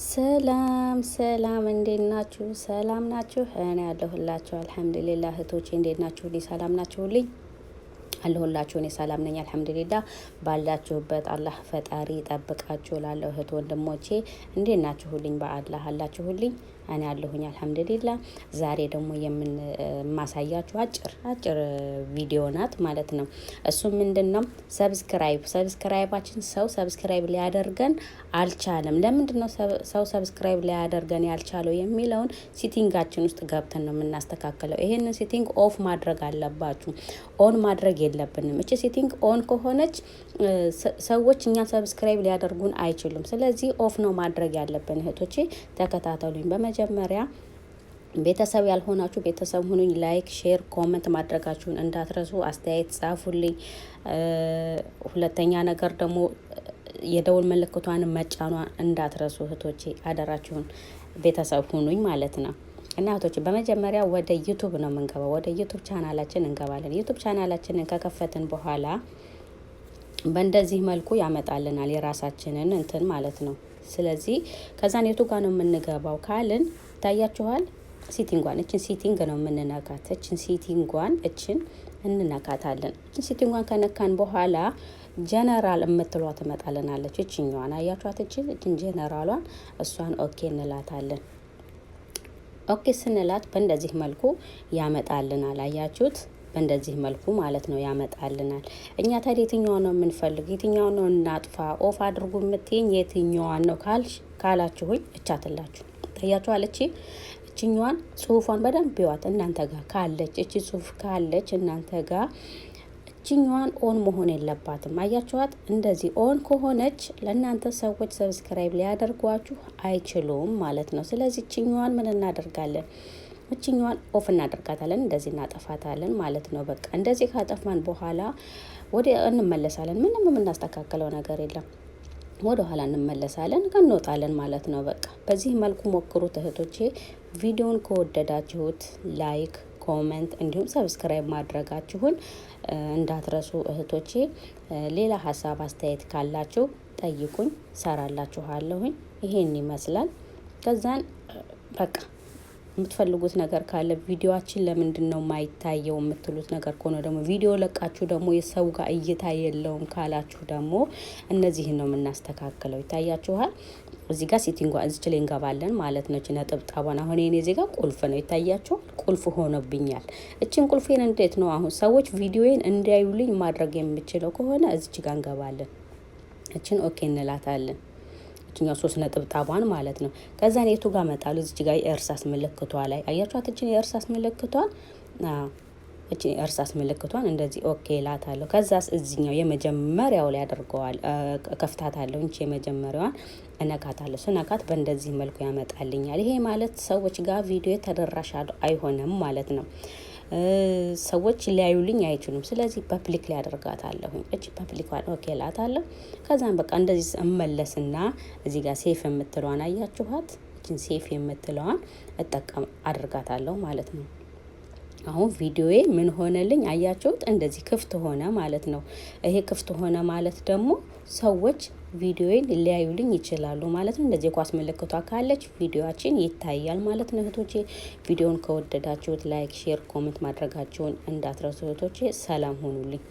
ሰላም ሰላም፣ እንዴት ናችሁ? ሰላም ናችሁ? እኔ ያለሁላችሁ አልሐምዱሊላህ። እህቶቼ እንዴት ናችሁ? ሰላም ናችሁልኝ? አለሁላችሁ። እኔ ሰላም ነኝ አልሐምዱሊላህ። ባላችሁበት አላህ ፈጣሪ ጠብቃችሁ። ላለው እህት ወንድሞቼ እንዴት ናችሁልኝ? በአላህ አላችሁልኝ? እኔ ያለሁኝ አልሐምዱሊላህ። ዛሬ ደግሞ የማሳያችሁ አጭር ቪዲዮ ናት ማለት ነው። እሱ ምንድነው? ሰብስክራይባችን ሰው ሰብስክራይብ ሊያደርገን አልቻለም። ለምንድነው ሰው ሰብስክራይብ ሊያደርገን ያልቻለው የሚለውን ሲቲንጋችን ውስጥ ገብተን ነው የምናስተካክለው። ይሄንን ሲቲንግ ኦፍ ማድረግ አለባችሁ። ኦን ማድረግ የለብንም። እቺ ሴቲንግ ኦን ከሆነች ሰዎች እኛ ሰብስክራይብ ሊያደርጉን አይችሉም። ስለዚህ ኦፍ ነው ማድረግ ያለብን። እህቶቼ ተከታተሉኝ። በመጀመሪያ ቤተሰብ ያልሆናችሁ ቤተሰብ ሁኑኝ። ላይክ፣ ሼር፣ ኮመንት ማድረጋችሁን እንዳትረሱ። አስተያየት ጻፉልኝ። ሁለተኛ ነገር ደግሞ የደውል ምልክቷን መጫኗን እንዳትረሱ እህቶቼ፣ አደራችሁን ቤተሰብ ሁኑኝ ማለት ነው። እና እህቶቼ በመጀመሪያ ወደ ዩቱብ ነው የምንገባው። ወደ ዩቱብ ቻናላችን እንገባለን። ዩቱብ ቻናላችንን ከከፈትን በኋላ በእንደዚህ መልኩ ያመጣልናል የራሳችንን እንትን ማለት ነው። ስለዚህ ከዛን የቱ ጋር ነው የምንገባው ካልን ታያችኋል። እችን ሲቲንግ ነው የምንነካት። እችን እንነካታለን። እችን ሲቲንጓን ከነካን በኋላ ጀነራል የምትሏ ትመጣልናለች። እችኛዋን አያችኋት? እችን ጀነራሏን እሷን ኦኬ እንላታለን። ኦኬ ስንላት በእንደዚህ መልኩ ያመጣልናል። አያችሁት? በእንደዚህ መልኩ ማለት ነው ያመጣልናል። እኛ ታዲያ የትኛዋን ነው የምንፈልግ? የትኛዋን ነው እናጥፋ ኦፍ አድርጉ የምትይኝ የትኛዋን ነው ካላችሁኝ እቻትላችሁ ታያችኋል። እችኛዋን ጽሁፏን በደንብ ይዋት እናንተ ጋር ካለች፣ እቺ ጽሁፍ ካለች እናንተ ጋር እችኛዋን ኦን መሆን የለባትም። አያችኋት? እንደዚህ ኦን ከሆነች ለእናንተ ሰዎች ሰብስክራይብ ሊያደርጓችሁ አይችሉም ማለት ነው። ስለዚህ እችኛዋን ምን እናደርጋለን? እችኛዋን ኦፍ እናደርጋታለን። እንደዚህ እናጠፋታለን ማለት ነው። በቃ እንደዚህ ካጠፋን በኋላ ወደ እንመለሳለን። ምንም የምናስተካክለው ነገር የለም። ወደ ኋላ እንመለሳለን፣ እንወጣለን ማለት ነው። በቃ በዚህ መልኩ ሞክሩት እህቶቼ። ቪዲዮን ከወደዳችሁት ላይክ፣ ኮመንት እንዲሁም ሰብስክራይብ ማድረጋችሁን እንዳትረሱ እህቶቼ። ሌላ ሀሳብ አስተያየት ካላችሁ ጠይቁኝ፣ ሰራላችኋለሁኝ። ይሄን ይመስላል። ከዛን በቃ የምትፈልጉት ነገር ካለ ቪዲዮአችን ለምንድን ነው ማይታየው የምትሉት ነገር ከሆነ ደግሞ ቪዲዮ ለቃችሁ ደግሞ የሰው ጋር እይታ የለውም ካላችሁ ደግሞ እነዚህን ነው የምናስተካክለው። ይታያችኋል። እዚህ ጋር ሴቲንጓ እዚች ላይ እንገባለን ማለት ነው። እቺ ነጥብጣቧን አሁን እኔ እዚህ ጋር ቁልፍ ነው ይታያችኋል። ቁልፍ ሆኖብኛል። እቺን ቁልፌን እንዴት ነው አሁን ሰዎች ቪዲዮዬን እንዲያዩልኝ ማድረግ የምችለው ከሆነ እዚች ጋር እንገባለን። እቺን ኦኬ እንላታለን። እችኛው 3 ነጥብጣቧን ማለት ነው። ከዛን የቱ ጋር መጣሉ? እዚች ጋር የእርሳስ ምልክቷ ላይ አያችኋት? እቺን የእርሳስ ምልክቷን እቺን የእርሳስ ምልክቷን እንደዚህ ኦኬ ላታለሁ። ከዛስ እዚህኛው የመጀመሪያው ላይ አድርገዋል ከፍታታለሁ። እንቺ የመጀመሪያዋን እነካታለሁ። ስነካት በእንደዚህ መልኩ ያመጣልኛል። ይሄ ማለት ሰዎች ጋር ቪዲዮ ተደራሽ አይሆንም ማለት ነው። ሰዎች ሊያዩልኝ አይችሉም። ስለዚህ ፐብሊክ ላይ አደርጋታለሁ። እቺ ፐብሊኳን ኦኬ ላታለሁ። ከዛን በቃ እንደዚህ እመለስና እዚህ ጋር ሴፍ የምትለዋን አያችኋት? እቺን ሴፍ የምትለዋን እጠቀም አድርጋታለሁ ማለት ነው። አሁን ቪዲዮዬ ምን ሆነልኝ? አያችሁት? እንደዚህ ክፍት ሆነ ማለት ነው። ይሄ ክፍት ሆነ ማለት ደግሞ ሰዎች ቪዲዮዬን ሊያዩልኝ ይችላሉ ማለት ነው። እንደዚህ ኳስ ምልክቷ ካለች ቪዲዮአችን ይታያል ማለት ነው። እህቶቼ ቪዲዮውን ከወደዳችሁት ላይክ፣ ሼር፣ ኮሜንት ማድረጋችሁን እንዳትረሱ እህቶቼ። ሰላም ሆኑልኝ።